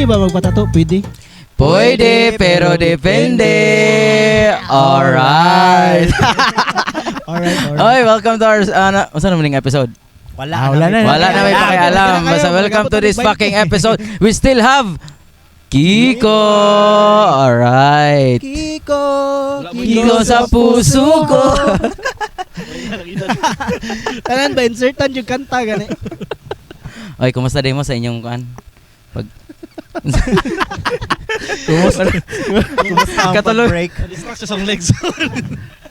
Pwede ba magpatato? Pwede. Pwede, pero depende. Alright. Alright. Oy, welcome to our saan naman yung episode? Wala Wala na may pakialam. Basta welcome to this fucking episode. We still have Kiko. Alright. Kiko sa puso ko. Tanan ba insertan yung kanta gani? Oy, kumusta din mo sa inyong kan? Kumusta ang Katulog. break? Distraction sa legs.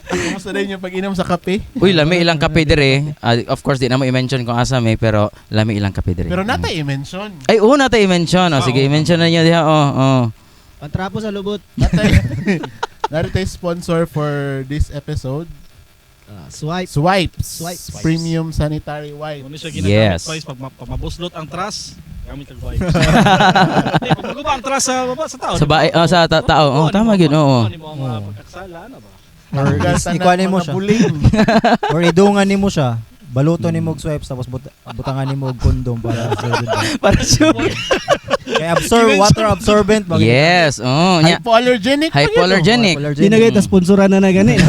Kumusta din yung pag-inom sa kape? Uy, lami ilang kape dire. Of course, di na mo i-mention kung asa may, pero lami ilang kape dire. Pero nata i-mention. Ay, oo, natay i-mention. O, sige, i-mention na niyo diha. Pantrapo sa lubot. Narito yung sponsor for this episode. Swipes. Swipes. Premium sanitary wipe. Ano siya ginagamit Yes. twice pag mabuslot ang tras, gamit kag wipe. Pag maguba ang tras sa baba sa tao. Sa bae, sa tao. Oh, tama yun, oo. Ano mo ang pagkaksala ano ba? Or ikuanin mo siya. Or idungan ni mo siya. Baluto ni mo og swipes tapos butangan ni mo og kondom para Para sure. kay water absorbent mag Yes, oh. Hypoallergenic. Hypoallergenic. Di na kayo sponsoran na gani.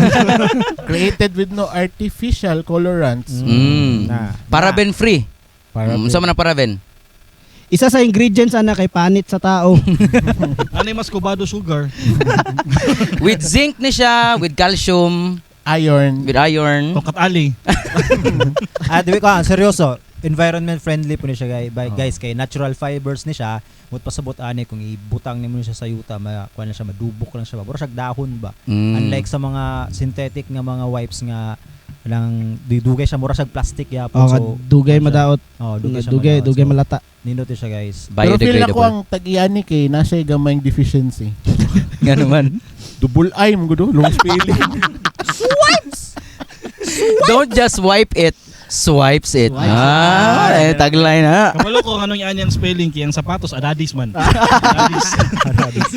Created with no artificial colorants. Paraben free. Saan man ang paraben? Isa sa ingredients ana kay panit sa tao. Ano yung mas kubado sugar? With zinc ni siya, with calcium, Iron. with iron. Tokat ali. Diwi ko seryoso. Environment friendly po ni siya guys kay natural fibers ni siya. Mut pasabot ani kung ibutang nimo siya sa yuta kuan na siya madubok lang siya ba. Mura siya dahon ba. Unlike sa mga synthetic nga mga wipes nga lang dugay siya mura siya plastic yapon so dugay madaot. Dugay malata. Nindot siya guys. Pero feel na ko Biodegradable. ang tag-iyani kay nasa gamayng deficiency. Nga naman. Double I mo gudo. Long spelling. Don't just wipe it, swipes it. Tagline ha. Kamalo ko anong yan spelling kay ang sapatos adadis man. Adadis.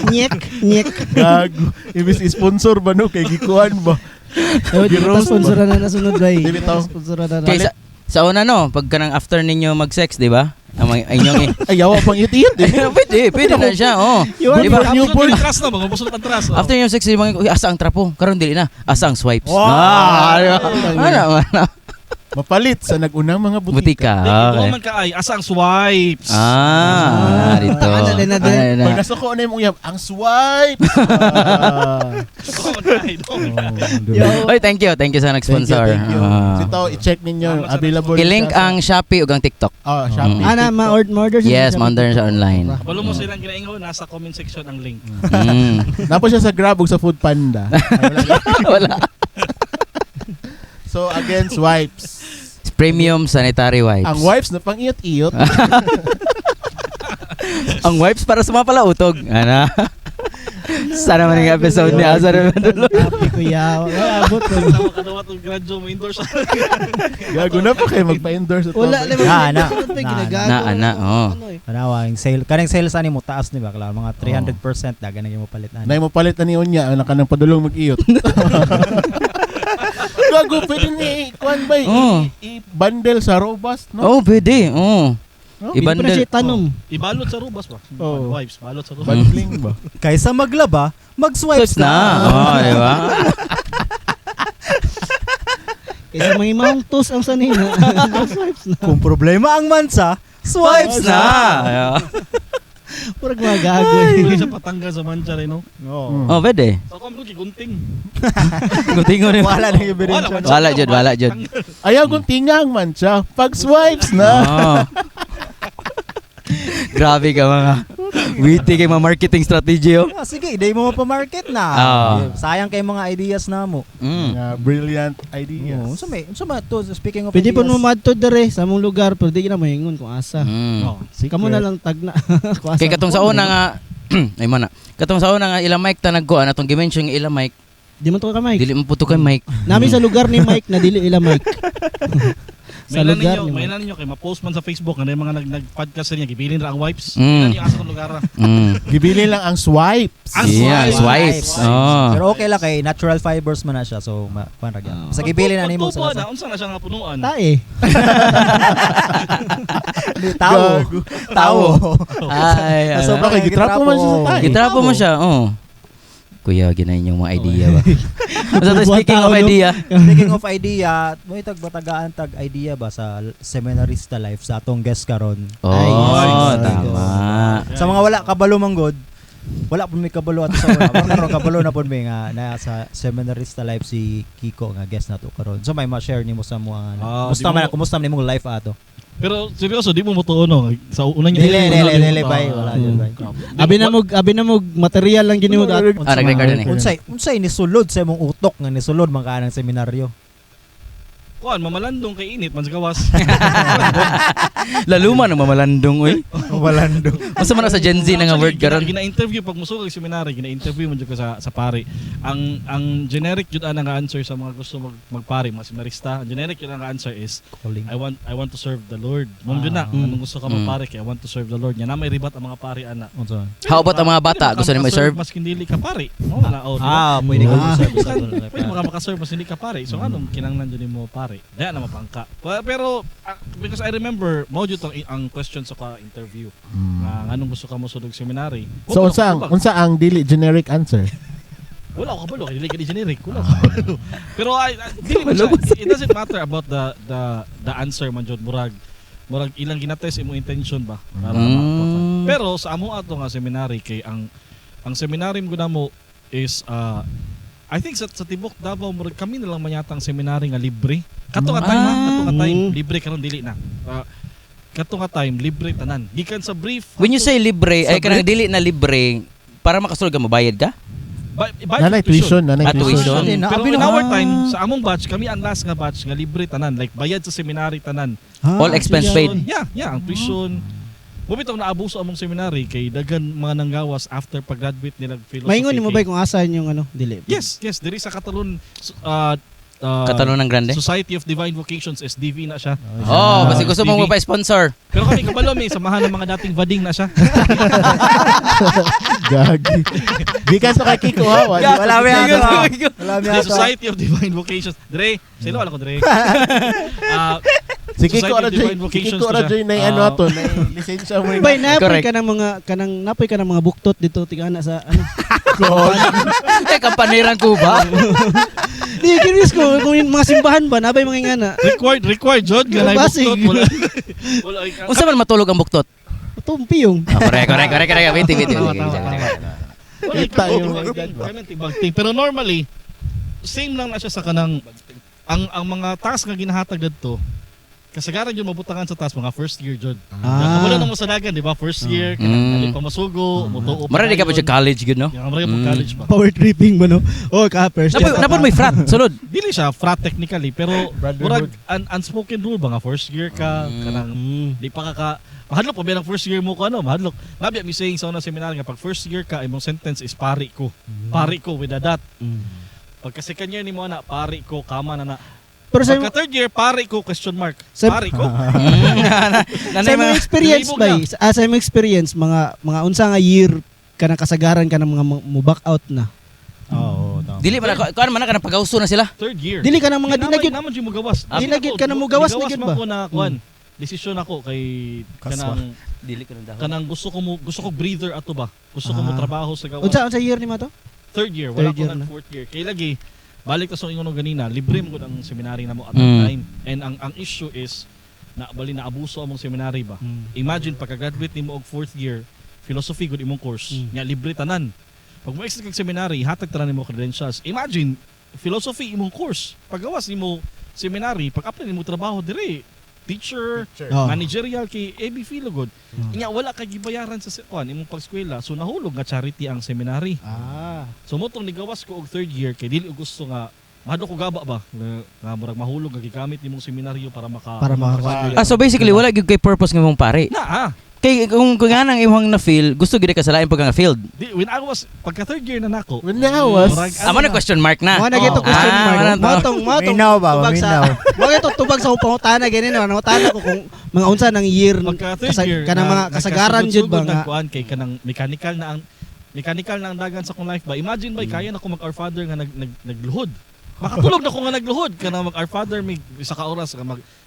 Nyek. Gago. Ibis sponsor ba no kay gikuan ba? Di ba sponsoran na nasunod ba? Di bitaw. Sponsoran na. Kay sa una no, pag kanang after ninyo mag-sex, di ba? Ang inyong Ayaw pang itiit eh. pwede na siya, oh. Yun, Di ba? Newborn tras na mabuslot ang tras. After yung sex, asa ang trapo? Karon dili na. Asa ang swipes? Wow. Di ba? Ano? Mapalit sa nagunang mga butika. Butika. Dito Okay. man ka ay asa ang swipes. Dito. Pag nasuko na yung uyab, ang swipe! Oy, thank you. Thank you sa nag-sponsor. Thank you. Ito, i-check ninyo. Available. I-link ang Shopee ug ang TikTok. Shopee. Ana ma-order Yes, ma-order siya online. Kabalo mo silang ginaingon nasa comment section ang link. Napo siya sa Grab ug sa Food Panda. Wala. So, again, swipes. Premium sanitary wipes. Ang wipes na pang iyot-iyot. Ang wipes para sa mga palautog. Ano? Sana man yung episode ni Asa naman dulo. Happy kuya. Abot ko. Tama ka daw atong gradyo mo endorse. Gago na pa kayo magpa-endorse. Wala Na. Kanawang sale. Kanang sales ani mo taas ni ba? Klaro mga 300% dagan na mo palit na. Nay mo palit na ni Onya. Ang nakanang padulong mag-iyot. Gago, pwede ni Kwan ba? I-bundle sa robust, no? Oh, pwede. Iba na siya tanom. Ibalot sa rubas ba? Oh. Wipes, balot sa rubas. Bundling ba? Kaysa maglaba, mag-swipes Swipes na. Di ba? Kaya mga imahong tos ang sanina. Swipes na. Kung problema ang mansa, Swipes na. Purag mga gago. Hindi siya patanggal sa mancha rin, no? Oh, pwede. So, kung gunting. Gutingo ni. wala nang ebidensya. Wala jud. Ayaw kong tingang man siya. Pag swipes na. Grabe ka mga witty kay mga marketing strategy. Sige, day mo pa-market na. Sayang kay mga ideas na mo. Brilliant ideas. Speaking of Pwede po ideas. mo madto dire sa among lugar pero di na mahingon kung asa. Kamo na lang tag na. Kay katong sa una nga ay mana. Katong sa una nga ilang mic ta nagkuan atong gi-mention nga ilang mic. Di man to ka Mike. Dili mo puto kay mic. Nami sa lugar ni Mike na dili ila Mike. Sa lugar niyo. May ninyo kay ma-post man sa Facebook nga mga nag-podcast niya gibilin ra ang wipes. Mm. Yan yung asa kong lugar. Gibili lang ang swipes. Ang Yeah, swipes. swipes. Oh. Pero okay lang kay natural fibers man na siya. So, kuan ra gyud. Sa gibili na nimo Pagtubo sa na unsa na siya nga punuan. Tae. tao. Tao. Ay, So, Okay, gitrapo man siya sa tayo. gitrapo mo siya. Oh. Kuya, ginayin yung mga idea ba? Basta speaking of idea. Speaking of idea, mo itag batagaan tag idea ba sa seminarista life sa atong guest karon. Oh, Ay, tama. Sa mga wala kabalo manggod, wala pud may kabalo at sa wala. Karon kabalo na pud may nga na sa seminarista life si Kiko nga guest nato karon. So may ma-share nimo sa mga kumusta man imong life ato? Pero seryoso di mo motuo no sa una niya. Dili bay wala jud bay. Abi na mo material lang gini mo dat. Nag-record na eh. Unsay nisulod sa imong utok nga nisulod man ka ng seminaryo? Kuan mamalandong kay init man sa gawas. Laluman ang mamalandong, uy. Mabalando. Masa man na sa Gen Z na nga word karon. Gina-interview pag musugod sa seminary, gina-interview man jud ko sa pare. Ang generic jud ana nga answer sa mga gusto magpare, mga seminarista. Ang generic jud nga answer is Calling. I want to serve the Lord. Mom jud na, anong gusto ka magpare kay I want to serve the Lord. Nya na may ribat ang mga pare ana. Unsa? How about ang mga bata? Gusto nila i-serve? Mas kindili ka pare. No na Pwede ka Pwede serve. makaserve mas hindi ka pare. So anong kinanglan jud mo pare? Daya na mapangka. Pero because I remember mo jud ang question sa interview. Anong gusto ka mo sudog seminary? So unsa ang dili generic answer? Wala ako kabalo, dili ka di generic. Wala ako kabalo. Pero it doesn't matter about the answer man jud murag ilang ginatest imo intention ba para pero sa amo ato nga seminary kay ang seminary mo na mo is I think sa tibok Davao murag kami na lang manyatang seminary nga libre. Kato nga time libre karon dili na. Kato nga time libre tanan. Gikan sa brief. When you say libre, ay kanang dili na libre, para makasulod ka mabayad ka? Nanay tuition. Tuition. Pero in our time, sa among batch, kami ang last nga batch nga libre tanan. Like bayad sa seminary tanan. All expense paid. Yeah, ang tuition. Bumitaw na abuso among seminary kay daghan mga nanggawas after pag-graduate nila philosophy. Maingon nimo bay kung asan yung dili. Yes, diri sa Catalan Katalon ng Grande? Society of Divine Vocations, SDV na siya. Oh, basta gusto mong magpa-sponsor. Pero kami kabalo may samahan ng mga dating vading na siya. Gagi. Gikan to kay Kiko ha. Wala mi ato. Wala mi The ato. Society of Divine Vocations. Dre, sino wala ko Dre? Si Kiko Society of ra Divine Vocations Kiko ra to siya. na ano ato, na lisensya mo. Bay napoy Correct. ka ng mga buktot dito tigana sa Eh, kampaniran ko ba? Di curious ko kung yung mga simbahan ba nabay mga ingana. Required Jod nga na Basig. buktot wala Unsa man matulog ang buktot? Tumpi yung. Correct. Wait. Kita yung pero normally same lang na siya sa kanang ang mga task nga ginahatag dito kasagaran yun mabutangan sa task mga first year Jod. Wala nang masadagan di ba first year kanang pa masugo mutuo. Mara di ka pa sa college gud no? Mara pa college ba. Power tripping ba no? Oh, ka first. Napon may frat, sulod. Dili siya frat technically pero murag unspoken rule ba nga first year ka kanang di pa ka mahadlok pa ba ang first year mo ko mahadlok. Nabi mi saying sa una seminar nga pag first year ka imong sentence is pari ko. Pari ko with a dot. Pagka second year nimo na pari ko kama na. Pero sa Pagka third year pari ko question mark. Sa- Pari ko. sa mga experience Nalibog ba? Sa mga experience mga unsa nga year ka na kasagaran ka ng mga mo back out na. Oo, tama. Dili man kuan man ka pagauso na sila. Third year. Dili ka ng mga dinagit. naman yung magawas. Dinagit ka ng mugawas na gid ba? Ko na kuan. Desisyon ako kay kanang Dili ka nang kanang gusto ko breather ato ba. Gusto ko mo trabaho sa gawas. Unsa year ni mo to? Third year, wala Third ko year ng na. fourth year. Kay lagi balik ta sa ingon ganina, libre mo ang seminary na mo at that time. And ang issue is na abuso among seminary ba. Imagine pagka-graduate nimo og fourth year, philosophy gud imong course. Nya libre tanan. Pag mo exit kag seminary, hatag tanan nimo credentials. Imagine philosophy imong course. Paggawas nimo seminary, pag-apply nimo trabaho dire, teacher, Oh. managerial kay AB Philogod. Inya wala kay gibayaran sa imong pag-eskwela. So nahulog nga charity ang seminary. So motong nigawas ko og third year kay dili ko gusto nga mahadlok ko gaba ba nga murag mahulog nga gigamit nimong seminaryo para Para maka- So basically wala gyud kay purpose nga mong pare. na Kay kung nang imong na feel, gusto gid ka sa lain pagka field. When I was pagka third year na nako. When I was Amo na question mark na. Mo na gito question Ah, mark. wala to. Motong Minaw ba? tubag sa Minaw. mo gito tubag sa upangutana gani no. Utana ko kung mga unsa ng year Pagka third year kanang mga kasagaran jud ba nga. nagkuan kay kanang mechanical na ang dagan sa akong life ba. Imagine ba kaya na ko mag Our Father nga nagluhod. Makatulog na ko nga nagluhod kanang mag Our Father may isa ka oras nga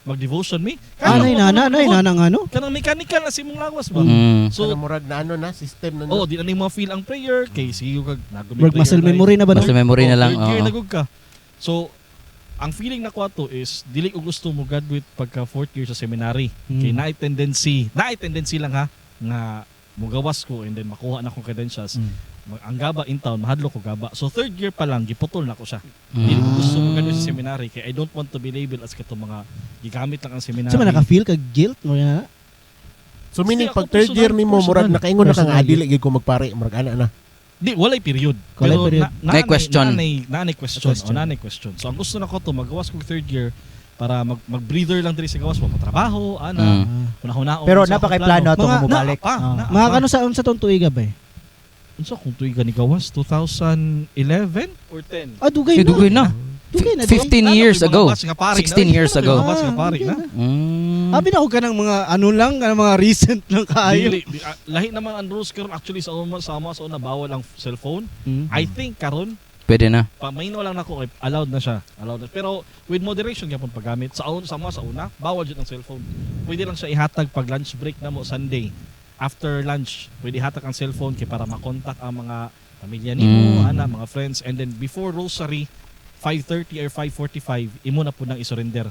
mag devotion mi. Anay nana nga no. Kanang mechanical na simong lawas ba. Mm. so So murag na ano na system na oh, di na nimo feel ang prayer kay siyo kag Work muscle memory na ba no? Basta memory na lang. Third year oo. nagug ka. So ang feeling na ko ato is dili ko gusto mo graduate pagka fourth year sa seminary. Kay naay tendency lang ha nga mugawas ko and then makuha na akong credentials. Ang gaba in town mahadlo ko gaba. So third year pa lang giputol na ko siya. Dili ko gusto mo graduate sa seminary kay I don't want to be labeled as kato mga gigamit lang ang seminary. Sa man naka-feel ka guilt mo na. so meaning Kasi pag ako third year personal- nimo murag personal. nakaingon na ka nga Personal. dili gid ko magpare murag ana na. Di, walay period. Walay Pero period. May question. Nanay question. O nanay question. So ang gusto na ko to magawas ko third year para mag-breather lang diri sa gawas mo patrabaho, ana. Hunahuna. Pero napaka-plano ato Mga- nga mubalik. Mga kano sa unsa tong tuiga ba? Unsa kung tuig ka ni gawas 2011 or 10? Ah dugay na. Dugay na. Dugay na. 15 years ago. 16 years ago. Mga batch nga pari na. Mm. Abi na ko kanang mga ano lang, kanang mga recent lang kaayo. Lahi naman ang rules karon actually sa una bawal ang cellphone. I think karon Pwede na. pamaino lang nako kay allowed na siya. Allowed na. Pero with moderation gyapon paggamit. Sa una bawal jud ang cellphone. Pwede lang siya ihatag pag lunch break na mo Sunday. After lunch, pwede hatag ang cellphone kay para makontak ang mga pamilya nimo, ana, mga friends, and then before rosary 5:30 or 5:45 imo na po nang isurrender.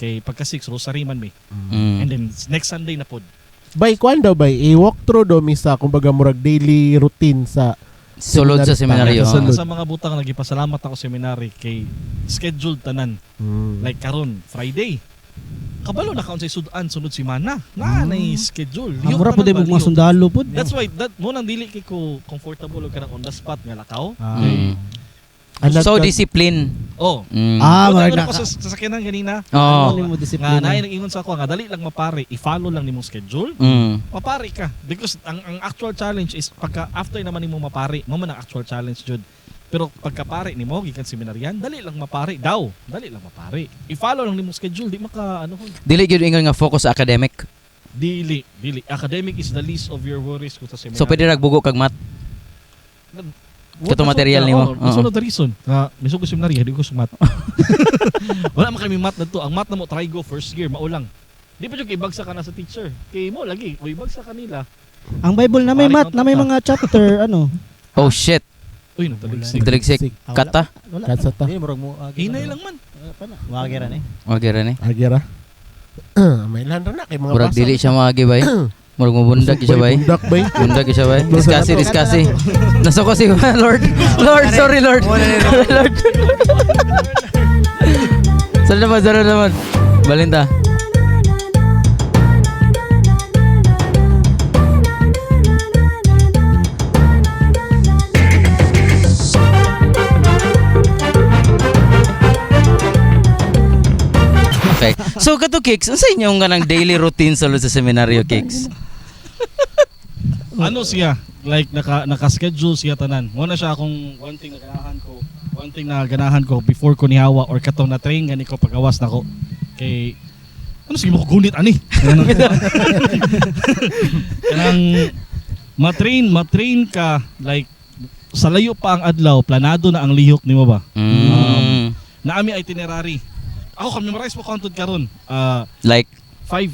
Kay pagka 6 rosary man mi. And then next Sunday na pod. By kuan daw by i-walk through do mi sa kumbaga murag daily routine sa Sulod sa seminaryo. Sulod. Sa mga butang nagipasalamat ako seminary kay scheduled tanan. Like karon Friday. Kabalo na kaon sa sudan sunod semana. Nanay schedule. Lihok Mura tanan po din ba, mga lihok. sundalo po. That's why mo nang dili kay ko comfortable og kanang on the spot nga lakaw. Mm. Anak So ka- discipline. Oh. Mm. Marag Ako sa sakyanan ganina. Oo. Ano mo Nga disiplina? naay nag-ingon sa ako nga dali lang mapare, i-follow lang nimong schedule. Mm. Mapare ka because ang actual challenge is pagka after naman nimo mapare, mo man ang actual challenge jud. Pero pagka pare nimo gikan seminaryan, dali lang mapare daw. Dali lang mapare. I-follow lang nimong schedule, di maka ano hon. Dili gyud ingon nga focus sa academic. Dili. Academic is the least of your worries ko sa seminary. So pwede ragbugo kag math. Kato material nimo. Masunod the reason. Nga, misog ko seminary, hindi ko sa math. Wala man kami math na to. Ang math na mo, try go first year, maulang. Di pa yung ibagsa ka na sa teacher. Kay mo lagi, o ibagsa ka nila. Ang Bible na may Pare, mat, na may mga chapter ano. Oh shit. Uy, nagtaligsik. Daligsik. Kata. Wala. Katsa ta. Hindi murag mo. Hinay lang man. Magira ni. Okay ra ni. Agira. May lan ra na kay mga Murag basa. dili siya maagi bay. Murag mo bundag siya bay. Bundak bay. Bundag siya bay. Discuss. Nasuko si Lord. Lord, sorry Lord. Lord. Sorry naman. Balinta. Okay. So kato Kicks, unsa inyong ganang daily routine sulod sa seminaryo Kicks? Ano siya? Like, naka-schedule siya tanan. Muna siya akong one thing na ganahan ko before ko nihawa or katong na-train gani ko pagawas na ko. Kay, ano sige mo ko gunit, ani? Kanang, matrain ka, like, sa layo pa ang adlaw, planado na ang lihok ni mo ba? Naami itinerary. Ako memorize mo content karon. Like 5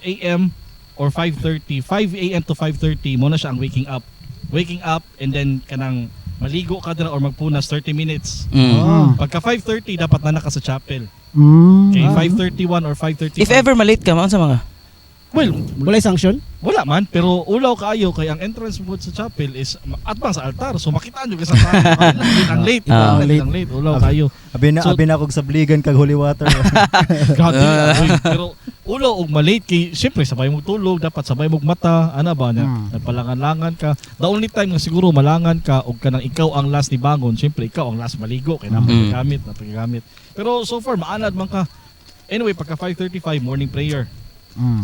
a.m. or 5:30. 5 a.m. to 5:30 mo na siya ang waking up. Waking up and then kanang maligo ka dira or magpunas 30 minutes. Pagka 5:30 dapat na naka sa chapel. Okay, 5:31 or 5:35. if ever malate ka, maun sa mga? Well, Walay sanction? wala man, pero ulaw kaayo kay ang entrance mo sa chapel is atbang sa altar. So makitaan jud ka sa tayo. Ang late, ang late, ulaw kaayo. Abi na So- kog sabligan kag holy water. Grabe. Uy, pero ulo og malate kay syempre sabay mo tulog, dapat sabay mo mata, ana ba na nagpalangan-langan ka. The only time nga siguro malangan ka og kanang ikaw ang last ni bangon, syempre ikaw ang last maligo kay napagamit. Pero so far maanad man ka. Anyway, pagka 5:35 morning prayer.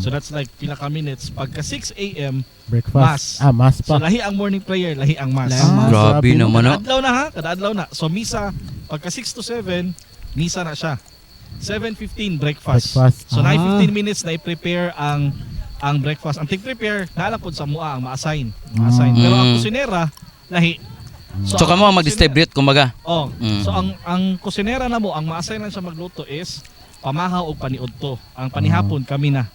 So that's like pila ka minutes. Pagka 6 a.m., Breakfast. Mass. Mass so pa. lahi ang morning prayer, lahi ang mass. Lahi ang mass. Grabe naman, no? Kada adlaw na ha, kada adlaw na. So misa, pagka 6 to 7, misa na siya. 7:15 breakfast. So na 15 minutes na i-prepare ang breakfast. Ang tig-prepare, naalapod sa mua ang ma-assign. Pero ang kusinera, lahi. So kamo ang mag-distribute kumbaga. Oh. Mm. So ang kusinera na mo, ang ma-assign lang siya magluto is pamahaw o paniudto. Ang panihapon kami na.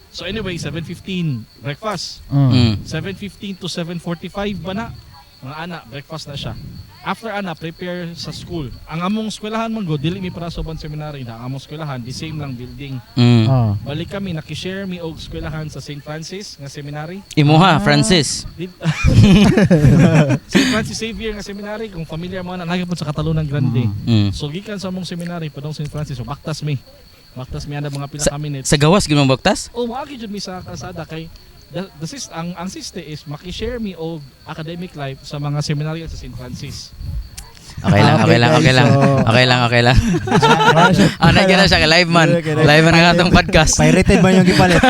So anyway, 7:15 breakfast. Mm. 7:15 to 7:45 ba na? Mga anak, breakfast na siya. After ana, prepare sa school. Ang among eskwelahan man go, dili mi para sa Ban Seminary na. Ang among eskwelahan, the same lang building. Mm. Balik kami, nakishare mi og eskwelahan sa St. Francis nga seminary. Imuha, Francis. St. Francis Xavier nga seminary, kung familiar mo na, nagapon sa Catalunan Grande. Mm. So gikan sa among seminary, padong St. Francis, so baktas mi ana mga pila ka minutes. Sa gawas gid mo baktas? Oh, maagi jud mi sa kalsada kay ang siste is makishare mi og academic life sa mga seminary sa St. Francis. Okay lang. Nandiyan na siya, live man. Live man ang atong podcast. Pirated man yung gipalit.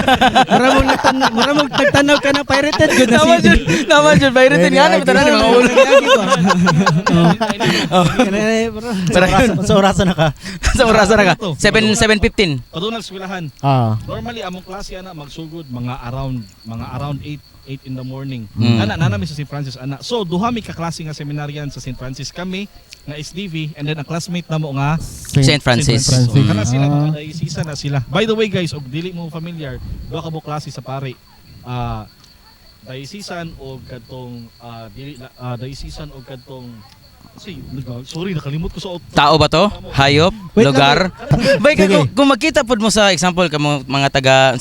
Mura mo nagtanaw ka na pirated good na si. Naman dyan, pirated nga na, bitanan yung mga ulo. Sa orasan na ka. Sa orasan na ka, 7:15. Padunag eskwelahan. Normally among klase ana magsugod mga around 8 in the morning. Nana mi sa St. Francis ana. So duha mi ka klase nga seminaryan sa St. Francis kami nga SDV and then ang classmate namo nga St. Francis. So kana sila mga daisisa na sila. By the way guys, og dili mo familiar, duha ka mo klase sa pare. Daisisan og kadtong daisisan og kadtong sorry nakalimot ko sa Tao ba to? Hayop? Lugar? Bay kung magkita pud mo sa example kamo mga taga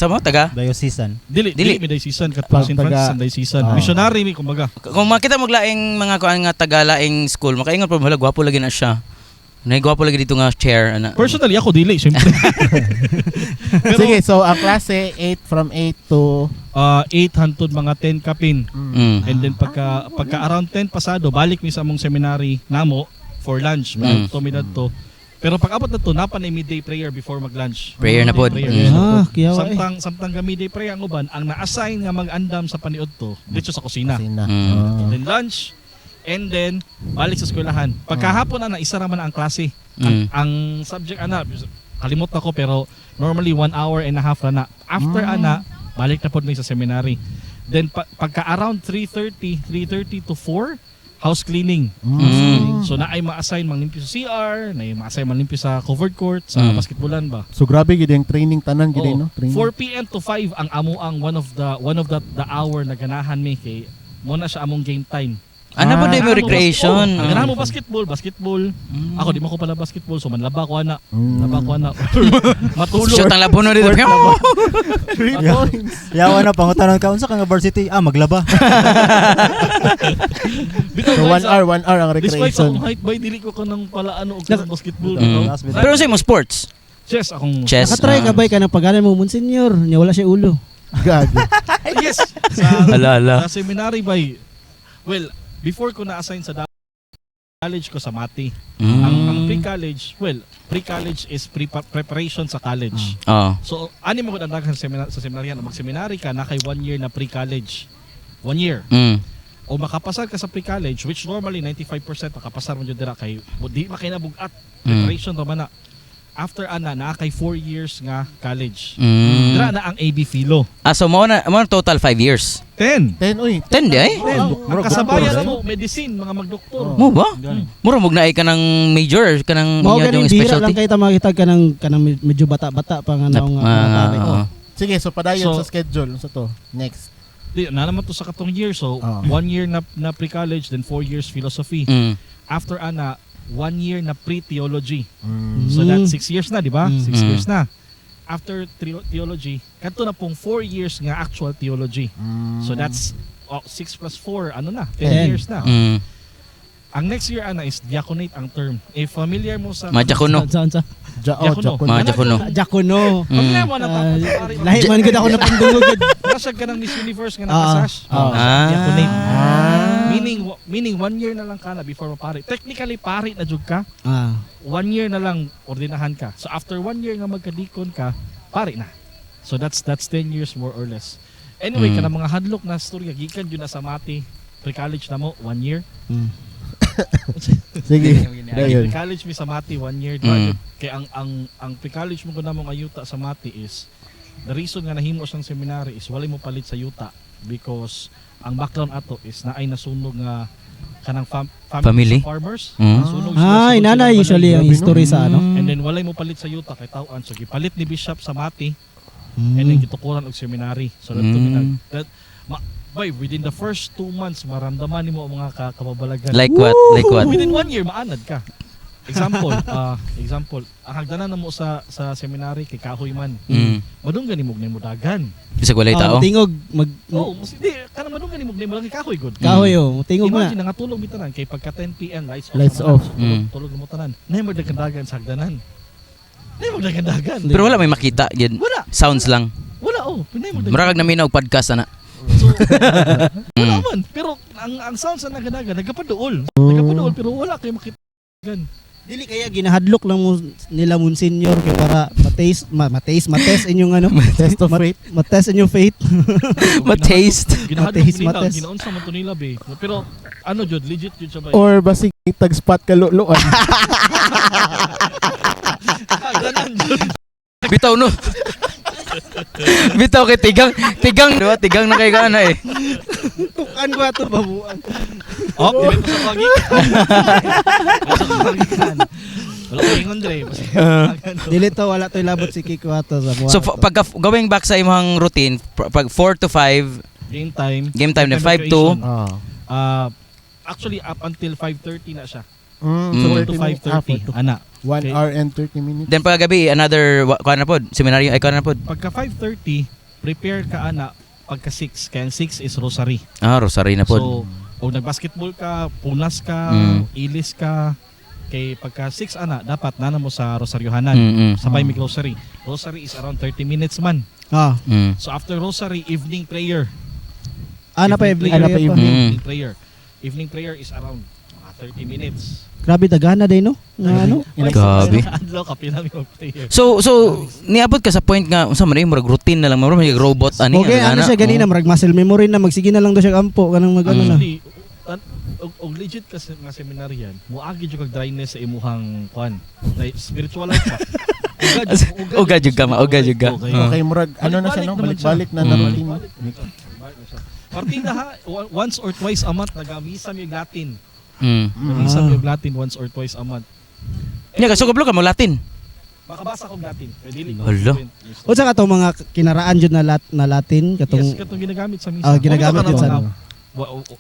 Diocesan. Dili mi daisisan Pag kadtong St. taga- Francis ang daisisan. Missionary mi kumbaga. kung makita mo laing mga kuan nga taga laing school, makaingon pud hala gwapo lagi na siya. Nay gwapo lagi dito nga chair ana. Personally ako dili syempre. Pero, Sige, so ang klase 8 from 8 to 8 hantod mga 10 kapin. Mm. And then pagka around 10 pasado, balik mi sa among seminary namo for lunch. Mm. To. Pero pag abot na to, napa na midday prayer before mag-lunch. Prayer na pod. Prayer. Mm. Kiyawa Samtang ga midday prayer ang uban, ang na-assign nga mag-andam sa paniud to, dito sa kusina. Sina. Mm. Then lunch, and then balik sa eskwelahan. Pagkahapon na isa ra man ang klase. Mm. Ang subject ana, kalimot ako pero normally 1 hour and a half ra na. After ana, balik na pod mi sa seminary. Then pagka around 3:30 to 4, house cleaning. Mm. So na ay ma-assign manglimpyo sa CR, na ay ma-assign manglimpyo sa covered court, sa Mm. basketballan ba. So grabe gid yung training tanan gid Oo. no? Training. 4 p.m. to 5 ang amo ang one of the hour na ganahan mi kay mo na siya among game time. Ano ba di mo Ganahan recreation? Ang ganahan mo basketball. Ako di mo ko pala basketball so manlaba ko ana. Mm. Laba ko ana. Matulog. Shoot ang labuno dito. 3 points. Yawa na pangutanon ka unsa ka nga varsity? Maglaba. So 1 hour ang Despite sa recreation. akong height by dili ko kanang pala ano og basketball. Mm. Pero sa mo sports? Chess akong Chess. Nakatry ka ba ka ng pagalan mo monsignor? Nya wala siya ulo. Gago. Yes. Sa Ala. sa seminary by before ko na-assign sa college ko sa Mati. Ang pre-college, pre-college is preparation sa college. Oh. So, ani mo ko dandagan sa seminaryan, mag-seminary ka na kay 1 year na pre-college. 1 year. Mm. O makapasar ka sa pre-college, which normally 95% makapasar mo dyan dira kay di makinabugat. Preparation ra man na. After ana na kay 4 years nga college. Mm. Dira na ang AB Philo. So mo na total 5 years. 10. 10 uy. 10 di ay? Ang kasabayan mo, medicine, mga magdoktor. Mo ba? Mura mo na ay ka ng major, ka ng Mao yung ganing bihira lang specialty. kay ta makita ka ng medyo bata-bata pa nga naong Oo. Sige, so padayon So- sa schedule sa to. Next. Di, na naman to sa katong year. So, 1 year na pre-college, then 4 years philosophy. Mm. After ana, 1 year na pre-theology. Mm. So that's 6 years na, di ba? 6 Mm. years na. After theology, kanto na pong 4 years nga actual theology. So that's 6 plus 4, ano na? 10 10. years na. Mm. Ang next year ana is diaconate ang term. If familiar mo sa Madyakuno. Saan? Diakono. Diakono. Jacono. Familiar mo na pari. Lahi man gud ako napandungog. Nasag ka ng Miss Universe nga nakasash. Ah. Diaconate. Ah. Meaning 1 year na lang ka na before mapari. Technically pari na jud ka. 1 year na lang ordinahan ka. So after 1 year nga magkadikon ka, pari na. So that's 10 years more or less. Anyway, Mm. kana mga hadlok na storya gikan jud na sa Mati. Pre-college na mo 1 year. Sige. Dayon. Pre-college mi sa Mati 1 year. Mm. Kay ang pre-college mo na mong ayuta sa Mati is the reason nga nahimo siyang seminary is walay mo palit sa yuta because ang background ato is naay nasunog nga kanang Family? sa farmers. Mm. Nasunog sila, Ay, sunod nanay silang usually ang balay. history sa ano. And then walay mo palit sa yuta kay tawaan so gipalit ni Bishop sa Mati and then gitukuran og seminary. So within the first 2 months maramdaman nimo ang mga kababalagan. Like what? Like what? Within 1 year maanad ka. Example, ang hagdanan namo sa seminary kay kahoy man. Mm. Madunggan nimo mo dagan. Bisag walay tao. Tingog Oh, di kanang madunggan nimo kay kahoy good. kahoy oh, tingog na. Imagine nga tulog mi tanan kay pagka 10 PM lights Lights naman. off. So, Mm. tulog mo tanan. Nay magdagan sa hagdanan. Nay magdagan. Pero wala may makita yun. Wala. Sounds lang. Wala pinay mo. Murag naminaw podcast ana. So, wala Mm. man. Pero ang sound sa nagadagan nagapaduol. Nagapaduol pero wala kay makita. Dili kaya ginahadlok lang mo nila mun senior kay para matest inyong ano, Test of faith. matest inyong faith. Ma-taste. Ginahadlok Mates, nila, mates. ginaunsa man to nila be. Pero ano jud legit jud siya ba? Or basig tag-spot ka luluan. Ganan jud. Bitaw no. Bitaw kay tigang, diba? Tigang na kay kana eh. Tukan ko ato babuan. Oh, dili pa sa pagikan. Sa pagikan. Wala ko ingon dre. Dili to wala to labot si Kiko ato sa buwan. So pagka going back sa imong routine, pag 4 to 5 Game time. game time na 5 to Actually up until 5:30 na siya. Mm. 4 to 5:30 ana. 1 hour and 30 minutes. then paggabi another kuan na pod, seminaryo ay kuan na pod. Pagka 5:30, prepare ka ana pagka 6. Kaya 6 is rosary. Ah, rosary na pod. So, o nag-basketball ka, punas ka, ilis ka, kay pagka 6 ana, dapat nana mo sa rosaryohanan. Mm. Sabay may rosary. Rosary is around 30 minutes man. Ah, Mm. So after rosary, evening prayer. ana pa evening. Ana pa prayer evening. Evening prayer. Evening prayer is around 30 minutes. Grabe dagana day no. Nga ano? Grabe. Adlaw ka pinami og prayer. So niabot ka sa point nga unsa man murag routine na lang, murag may robot ani. Okay, ano siya ganina marag muscle memory na magsige na lang daw siya ampo kanang mag ano na. Actually, og legit ka nga seminaryan, muagi jud kag dryness sa imuhang kwan. Like spiritual life pa. Uga jud ka, uga jud ka. Okay, murag ano na siya no, balik-balik na na routine. Partida ha, once or twice a month nagamisa mi og Latin. Mm. Nagamisa mi og Latin once or twice a month. Nya ka sugablo ka mo Latin. Makabasa kog Latin. Pwede dili. Hala. Unsa ka tong mga kinaraan jud na Latin Yes, katong katong ginagamit sa misa. ginagamit Wala yun ka sa na- ano.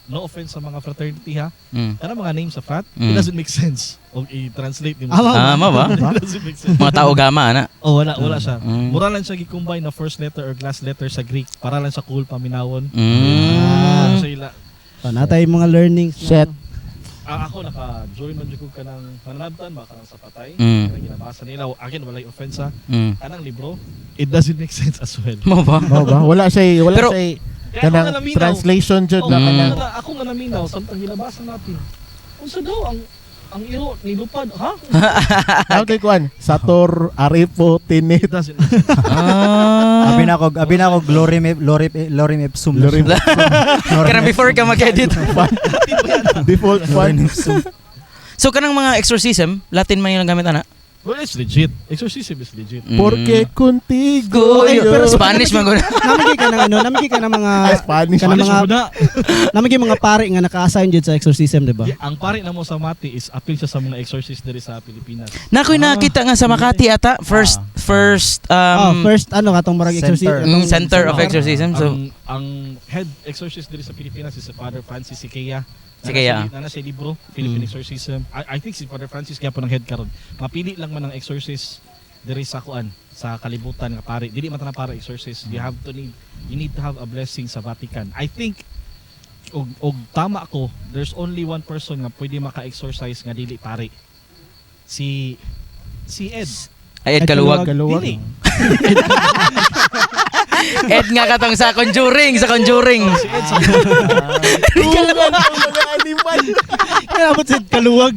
No offense sa mga fraternity ha. Mm. Kana mga names sa frat, Mm. it doesn't make sense. O i-translate nimo. Ah, mo ba? It doesn't make sense. Mga tao gama ana. Oh, wala siya. Mm. Mura lang siya gi-combine na first letter or last letter sa Greek para lang sa cool paminawon. Mm. So ila. Panatay mga learnings. Shit. Ako naka-join man jud ko kanang pananabtan ba kanang sa patay. Mm. Kanang ginabasa nila. Again, walay offense ha. Mm. Kanang libro, it doesn't make sense as well. Mo ba? Mao ba? Wala siya Pero- Kaya ako nga kanang naminaw. translation jud Oh, na Mm. kanang ako nga naminaw samtang ginabasa natin. Unsa daw ang iro ni lupad, ha? Ano kay kuan? Sator Aripo Tinit. It doesn't make sense. Ah. Abi na ko Lorem ipsum. Lorem Kanang before ka mag-edit. Default one. So kanang mga exorcism, Latin man yung gamit ana. Well, it's legit. Exorcism is legit. Porque contigo. Go, pero Spanish man guna. Namigi ka ng ano, namigi ka ng mga Spanish. Kana mga- muna. namigi mga pari nga naka-assign jud sa exorcism, di ba? Ang pare na mo sa Mati is appeal siya sa mga exorcist diri sa Pilipinas. Nakoy nakita nga sa Makati ata first First ano katong marag Center. exorcism. center of exorcism. So ang head exorcist diri sa Pilipinas is si Father Francis Sikaya. Sikaya. Nana siya libro, Philippine Exorcism. I think si Father Francis kaya po ng head karon. Mapili lang man ang exorcist diri sa kuan sa kalibutan nga pare. Dili man ta na para exorcist. You need to have a blessing sa Vatican. I think og tama ako, there's only one person nga pwede maka-exorcise nga dili pare. Si Ed. ay Ed Kaluwag. Kaluwag. Dili. Ed nga katong sa Conjuring. Si Ed sa Kaluwag ang mga animal. Kaya abot sa kaluwag.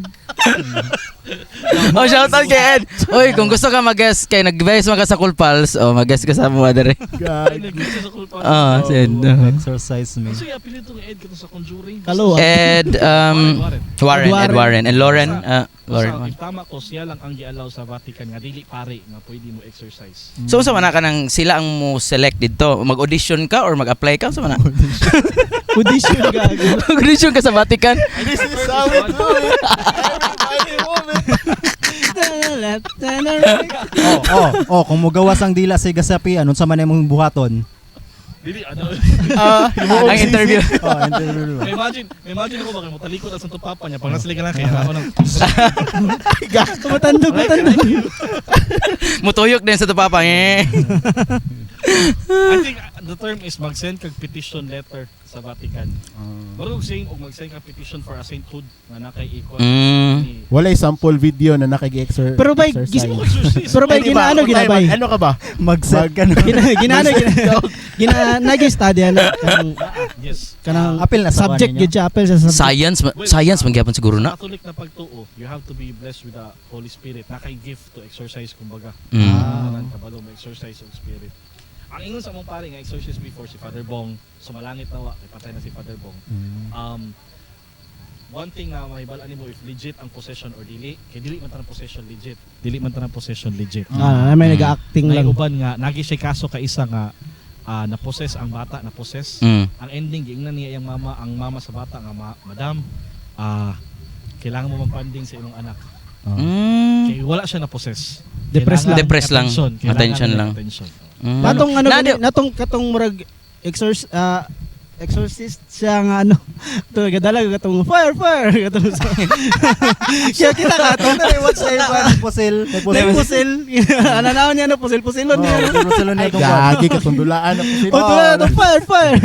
Oh, shout out kay Ed. Oy, kung gusto ka mag-guest kay nag-guest ka sa Cool Pals, mag-guest ka sa mga dere. Ay, nag-guess sa Cool Pals. Si Ed. Exercise me. Kasi apelido ni Ed kato sa Conjuring. Kalo. Ed Ed Warren and Lauren If tama ko, siya lang ang gi-allow sa Vatican nga dili pare nga pwede mo exercise. So sa man ka nang sila ang mo select dito, mag-audition ka or mag-apply ka sa man? Audition gago. Mag-audition ka sa Vatican? This is how we do it. Everybody moment. Kung mugawas ang dila sa gasapi, anon sa man imong buhaton? Dili ano. Ang interview. Interview. Imagine ako baka matalikod ang santo papa niya pag nasali ka lang kaya ako nang Matandog. Mutuyok din sa tupapa. I think the term is mag-send kag petition letter sa Vatican. Marug saying og mag-send kag petition for a sainthood nga nakay-ikot. ni- Walay sample video na nakag-exercise. Pero bay, pero bay ginaano ginabay. Ano ka ba? Mag-set ka na. Nag-study na Yes. kanang Apil na sa subject kuha ninyo? gyud siya apel sa subject. Science man gyapon siguro na. Catholic na pagtuo, you have to be blessed with the Holy Spirit. Nakay-gift to exercise kumbaga. Mm. Kabalo mo exercise of spirit. Ang ingon sa mong pare nga exorcist before si Father Bong, sumalangit nawa, kay patay na si Father Bong. One thing na mahibalaan nimo if legit ang possession or dili, kay dili man tanang possession legit. Dili man tanang possession legit. May nag-acting May lang. uban nga nagi siya kaso ka isa nga na-possess ang bata, na-possess. Ang ending giingnan niya ang mama sa bata nga madam, kailangan mo mag-funding sa imong anak. Kay wala siya na-possess. Depressed lang. Depressed lang. Kailangan Attention niya lang. attention. Natong natong katong murag exorcist siya nga to gadalag katong fire katong siya kita katong What's the pusil? pusil ananaw niya pusilon niya Pusilon niya itong Gagi ka tundulaan ako sila. to fire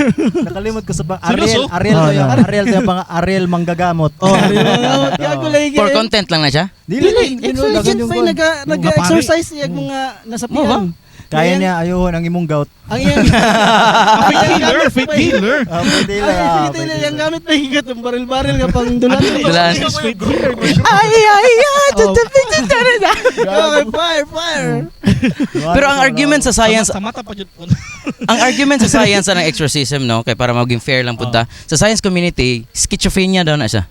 Nakalimot ko sa Seryoso? Ariel to yung Ariel manggagamot. For content lang na siya? dili exorcist pa nag-exercise yung mga nasa piyan. Kaya niya ayuhon ang imong gout. Ang iyang Faith healer. Pwede Ay, yung gamit na higat yung baril-baril nga pang dulan. Dulan. Faith healer. Fire. Pero ang argument sa science, Sa mata pa jud ko. ang argument sa science ng exorcism, no, kay para maging fair lang punta. Sa science community, schizophrenia daw na siya.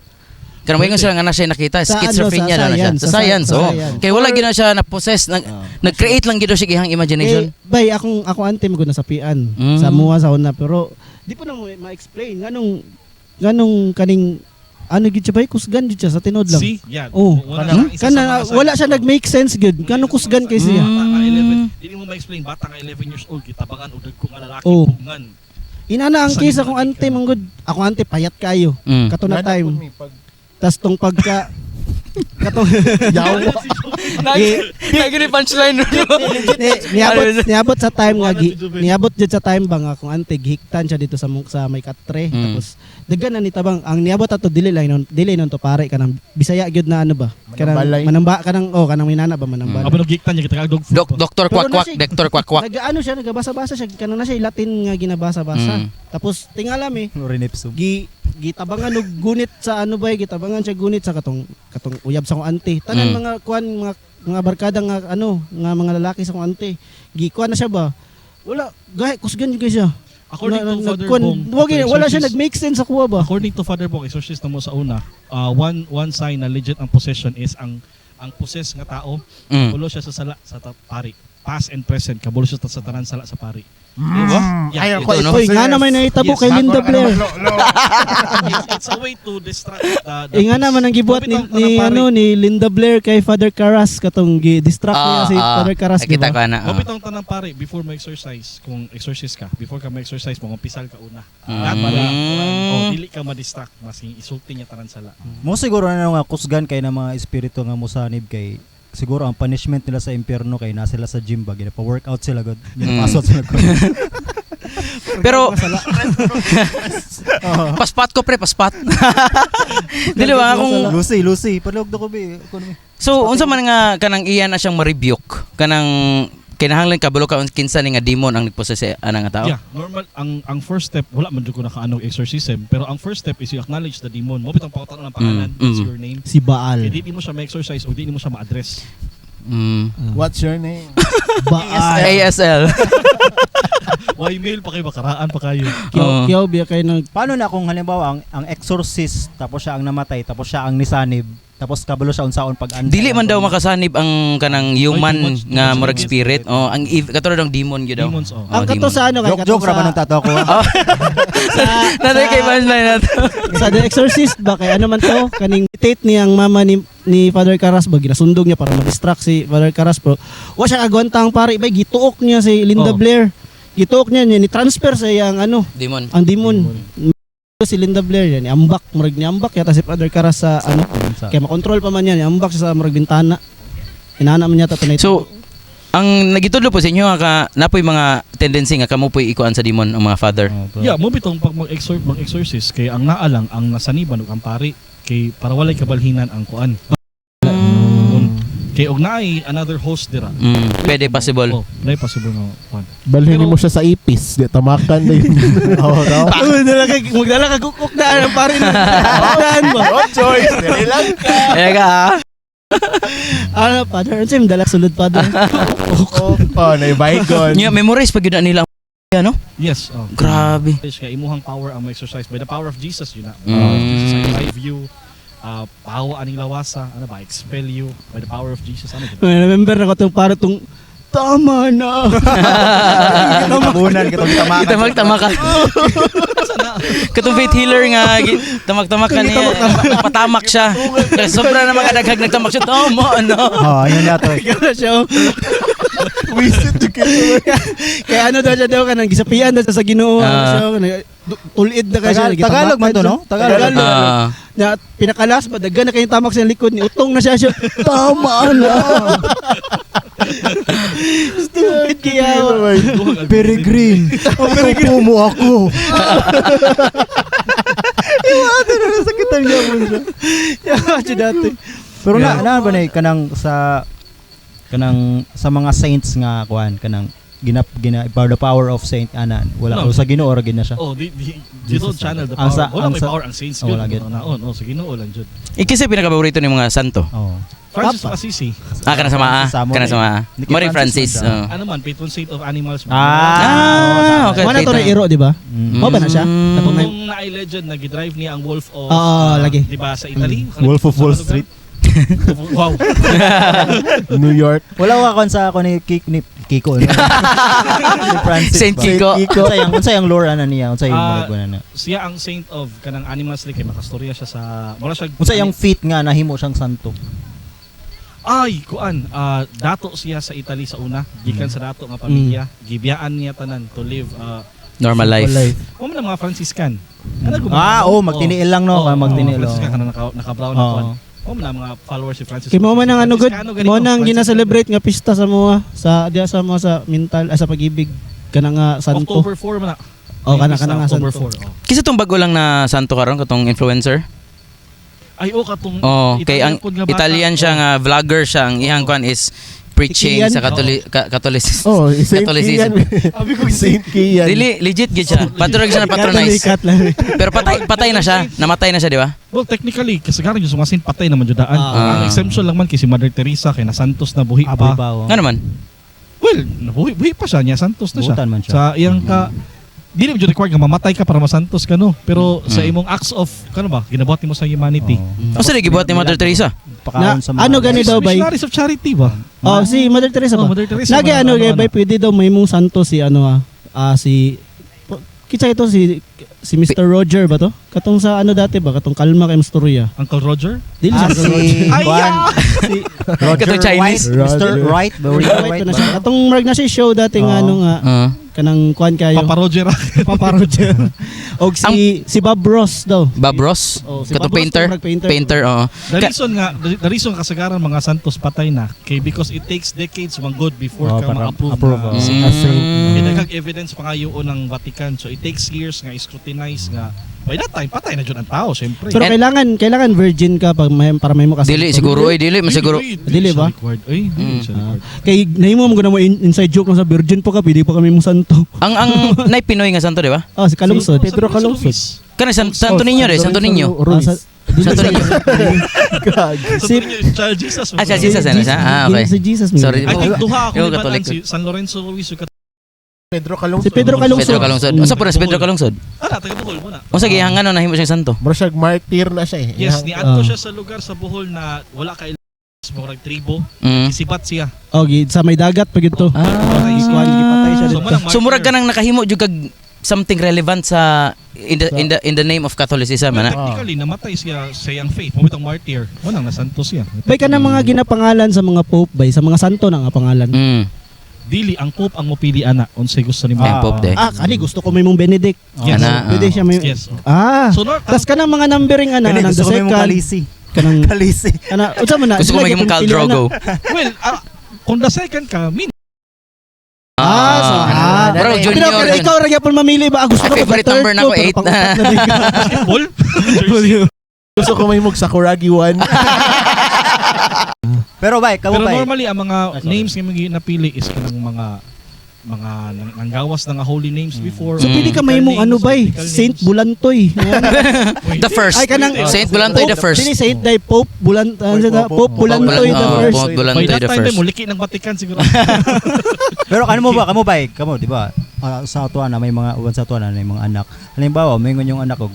Kaya mo sila nga na siya nakita, Sa schizophrenia daw na siya. Sa science, sa oh. science. Kaya wala gina siya na-possess, nag-create lang gito siya gihang imagination. Bay, ako ante mo na sapian sa muha sa una, pero di pa na mo ma-explain nganong kaning gid siya bay kusgan gid siya sa tinod lang. See? Yeah. Oh. Isa sa Kana mga wala signs. siya nag-make sense gud. Kanong kusgan kay siya. Bata ka 11, dili mo ma-explain bata ka 11 years old kitabangan o dagko nga lalaki Oh. pugngan. Inana ang case akong ante manggod. Ako ante payat kayo. Kato na time. Tas tong pagka katong Yawa. Nagini punchline niabot sa time nga niabot jud sa time ba nga kung ante gihiktan siya dito sa may katre tapos daghan na ni tabang ang niabot ato dili non to pare kanang Bisaya gyud na ba Manambalay. kanang minana ba manambal Abo nagiktan niya kita dog food. Doktor Pero kwak-kwak, na siya- Doktor kwak-kwak. nag-ano siya nagabasa-basa siya kanang na siya Latin nga ginabasa-basa tapos tingala mi Rinipsum. gitabangan og gunit sa gitabangan siya gunit sa katong uyab sa kong ante tanan mga kuan mga barkada nga nga mga lalaki sa kong ante gikuan na siya ba wala gahi kusgan jud kay siya According to Father nagkuan- Bong, wala siya exorcist- nag-make sense sa kuha ba According to Father Bong, exorcist na mo sa una, one sign na legit ang possession is ang possess nga tao, bulo siya sa sala sa pari. Past and present, kabulo siya sa tanan sala sa pari. Diba? Ay, ito, ako no? Uy, nga naman nahitabo Yes, kay Linda Blair. It's a way to distract the Nga naman ang gibuhat ni Linda Blair kay Father Caras katong gi-distract niya si Father Caras di Kita ba? ko na. Mabit ang tanang pare, before ma-exercise, kung exorcist ka, before ka ma-exercise, magumpisal ka una. Lahat para, dili ka ma-distract, masing isulti niya tanan sala. Mo siguro na nga kusgan kay na mga espiritu nga musanib kay siguro ang punishment nila sa impyerno kay na sila sa gym ba ginapa-workout sila god ginapasot sila god. Pero paspat ko pre, paspat. Dili ba akong Lucy padlog do ko bi economy. so unsa man nga kanang iya na siyang ma-rebuke kanang kinahanglan kabalo ka kinsa ni nga demon ang nagpossess sa anang tao. Yeah, normal ang first step wala man jud ko nakaano exorcism, pero ang first step is you acknowledge the demon. Mo bitong pangutana ng pangalan, what's your name? Si Baal. Kaya di mo siya ma-exorcise o di mo siya ma-address. What's your name? Baal. ASL. Why mail pa kayo, bakaraan pa kayo. Kiyaw biya kayo ng Paano na kung halimbawa ang exorcist tapos siya ang namatay tapos siya ang nisanib tapos kabalo siya unsaon pag-antay. Dili man daw makasanib ang kanang human Ay, nga demons, murag demons, spirit. Oh, ang katulad ng demon gyud daw. Demons, oh. ang kato sa ano kay Joke ra ba nang tato ko? Natay kay punchline nato. sa The Exorcist ba kay ano man to kaning dictate niyang mama ni Father Caras ba ginasundog niya para ma-distract si Father Caras bro. Wa siya agwantang pare bay gituok niya si Linda Oh. Blair. Gituok niya ni transfer sa iyang ano Demon. ang demon. Si Linda Blair yan ambak murag ni ambak yata si Father Caras sa ano kaya makontrol pa man yan ambak siya sa murag bintana. Inana man yata tunay. So, ang nagitudlo po sa inyo nga napoy mga tendency nga kamo po'y ikuan sa demon ang mga father. Yeah, mo bitong pag mag-exorcise kay ang naalang ang nasaniban ug ang pari kay para walay kabalhinan ang kuan. Kay og naay another host dira. Pwede possible. Oh, naay possible nga kuan. Balhin Pero- mo siya sa ipis. Di tamakan na yun. Oo, daw. Magdala ka kukuk na ang pare na. Daan ba? No choice. Dili lang ka. Ega. Ano Father Unsim dala sulod Father. Oh, naibaygon. Nya memorize pag yun na nila ano? Yes, oh. Grabe. Kay imuhang power ang exercise by the power of Jesus yun na. Mm. Power of Jesus I revive you. Pahawa aning lawasa, ano ba, expel you by the power of Jesus. Ano ba? Remember na ko itong para itong tama na. Tabunan kitong tamakan. Tamag-tama ka. Katong faith healer nga tamag-tamak ka niya. Patamak siya. Sobra na mga daghag nagtamak siya. Tama ano. Oh, yun na to. Kaya siya. Wisit to kill. Kaya ano daw siya daw ka nang gisapian daw siya sa Ginoo. Tulid na kasi. Tagalog man to, no? Tagalog. Na pinakalas ba daghan na kayong tamak sa likod ni utong na siya. Tama na. Stupid kaya. Peregrine. Upo mo ako. Iwado na nasakitan niya mo siya. Yawa siya dati. Pero na ba na kanang sa mga saints nga kuan kanang by the power of saint ana wala No. o sa Ginoo ra gid na siya. Oh, you don't channel the Ang power. sa- Wala ang may sa- power ang saints Oh, yun. wala gid. Naon, sige Ginoo lang jud. Ikisa pinakapaborito ni mga santo. Oh. Francis of Assisi. Kana sa maa. Samurai. Kana sa maa. Niki Mari Francis Francis. man siya. oh. Ano man, patron saint of animals. Okay. Mana to na iro di ba? Mao ba na siya? Kung naay legend na gidrive niya ang Wolf of lagi. di ba sa Italy? Wolf of Wall Street. Wow. New York. Wala wa kon sa ako ni Kiko. No? Ni Francis. Saint ba? Kiko. Unsa yang lore ana niya? Unsa yung Ah, mga na? Siya ang saint of kanang animals like kay makastorya siya sa wala siya. Unsa yung feat nga nahimo siyang santo? Ay, kuan, dato siya sa Italy sa una, gikan sa dato nga pamilya, gibiyaan niya tanan to live Normal life. mo man ang mga Franciscan. Ano magtiniil lang no, magtiniil. Franciscan kana naka-brown na kuan. Mo man ang mga followers si Francis. Kay mo man ang ano good. Franciscano, Mo ganito, nang Franciscan. gina-celebrate nga pista sa mga sa diya sa mga sa mental sa pag-ibig kana nga santo. October 4 man na. Oh, kana nga October santo. 4. Oh. Kisa tong bago lang na santo karon katong influencer. Ay, katong Oh, kay ang pod nga bata. Italian siya nga vlogger siya. Ang ihang kwan is preaching Kian? sa Catholicism. Oh, Saint Catholicism. Kian. Sabi ko Saint Kian. Dili legit gid siya. Paturag siya na patronize. Pero patay na siya. Namatay na siya, di ba? Well, technically, kasagaran yung sumasin patay naman jud daan. Ah. Ang exemption lang man kay si Mother Teresa kay na Santos na buhi Aboy pa. pa. Oh. Nga naman. Well, buhi pa siya niya, Santos na siya. Buhutan man siya. Sa iyang ka dili mo jud required nga mamatay ka para masantos ka no. Pero sa imong acts of kano ba, ginabuhat mo sa humanity. O sila gibuhat ni Mother Teresa. Pakaon sa ano gani daw bay? Missionaries of charity ba? Oh, si Mother Teresa ba? Mother Teresa. Lagi ano gay bay pwede daw may mong santo si ano si kitsa ito si Mr. Roger ba to? Katong sa ano dati ba? Katong kalma kay Storya. Uncle Roger? Dili siya Uncle Roger. si Ay, Juan. Si Katong Chinese. Mr. Wright. Right na siya. Katong marag na siya show dati nga ano nga kanang kuan kayo. Papa Roger. Papa Roger. Og si Bob Ross daw. Bob Ross. Oh, si Katong Bob Ross, painter. murag painter. Painter, oo. The reason kasagaran mga santos patay na kay because it takes decades mang good before Oh, ka para ma-approve approve, na oh. saint. Mm. May daghang evidence pa nga yun ng Vatican. So it takes years nga scrutinize nga By that time, patay na dyan ang tao, syempre. Pero kailangan virgin ka para may mo kasi. Dili siguro dili masiguro. Dili ba? Ay, dili siya required. Kay nahimo mo na mo inside joke lang sa virgin pa ka, pwede pa kami mo santo. Ang nay Pinoy nga santo, di ba? Oh, si Kalungsod. Pedro Calungsod. Kana Santo Niño de, Santo Niño. Santo Niño. Si Child Jesus. Ah, Child Jesus ano siya? Ah, okay. Si Jesus. Sorry. I think duha ako Yung ni Katolik. si San Lorenzo Ruiz ug Pedro Calungsod. Si Pedro Calungsod. Pedro Calungsod. Unsa pa si Pedro Calungsod? taga Bohol mo na. Unsa gihang ano nahimo siyang santo? Bro, siya martyr na siya eh. Yes, Yang- niadto siya sa lugar sa Bohol na wala kay murag tribo. Mm. Isipat siya. Oh, sa may dagat pa gito. Ah. Gipatay siya So, dito. manang So murag ka nang nakahimo jud kag something relevant sa in the name of Catholicism Well, ana. technically, namatay siya sa iyang faith. Mamitang martyr. Manang nasanto siya. Bay ka ng mga ginapangalan sa mga pope bay, sa mga santo na nga pangalan. Mm. Dili, ang pope ang mopili ana. Unsay gusto ni Ang Pope de. Kani gusto ko may mong Benedict. Yes. Ana, Pwede siya may Yes. Ah. So, Tas ka ng mga numbering ana Kani nang gusto ko may mong second kalisi. kanang Kalisi. ana unsa man na Gusto ko maging mong Khal Drogo. well, kung the second ka, Bro, Pero junior. pero ikaw ra gyapon mamili ba? Gusto ko Favorite third number na ko, ako, pero 8 pang-upat na din ka. basketball. Gusto ko may mong Sakuragi 1. Pero bay, kamo Pero bay. normally, ang mga names nga mga napili is kanang mga nanggawas ng holy names before. So pwede ka may mong ano bay? Saint Bulantoy. The first. Ay kanang Saint Bulantoy the first. Dili Saint Day Pope Pope Bulantoy the Oh, first. Pope Bulantoy By that the time, first. muliki ng Vatican siguro. Pero ano mo ba? Kamo bay? Kamo, di ba? Sa atuan na may mga uwan sa atuan na may mga anak. Halimbawa, may yung anak ko,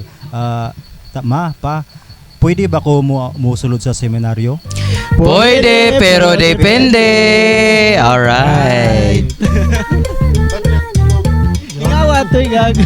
pwede ba ko mo sulod sa seminaryo? Pwede, pero depende. Alright. Ingawa to, gag.